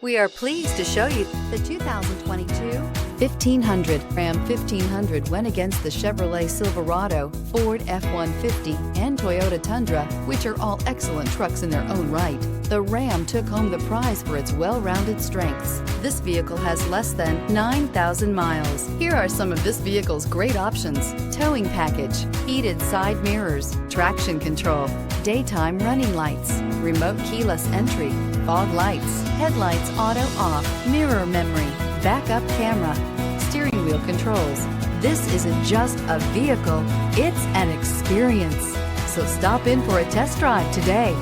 We are pleased to show you the 2022 1500. Ram 1500 went against the Chevrolet Silverado, Ford F-150, and Toyota Tundra, which are all excellent trucks in their own right. The Ram took home the prize for its well-rounded strengths. This vehicle has less than 9,000 miles. Here are some of this vehicle's great options: towing package, heated side mirrors, traction control, daytime running lights, remote keyless entry, fog lights, headlights auto off, mirror memory, backup camera, steering wheel controls. This isn't just a vehicle, it's an experience. So stop in for a test drive today.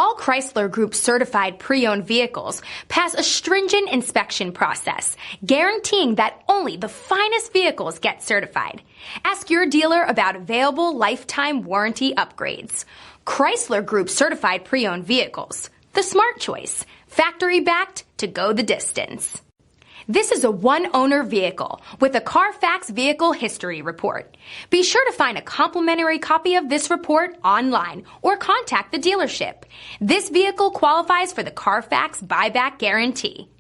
All Chrysler Group certified pre-owned vehicles pass a stringent inspection process, guaranteeing that only the finest vehicles get certified. Ask your dealer about available lifetime warranty upgrades. Chrysler Group certified pre-owned vehicles, the smart choice, factory backed to go the distance. This is a one-owner vehicle with a CARFAX Vehicle History Report. Be sure to find a complimentary copy of this report online or contact the dealership. This vehicle qualifies for the CARFAX buyback guarantee.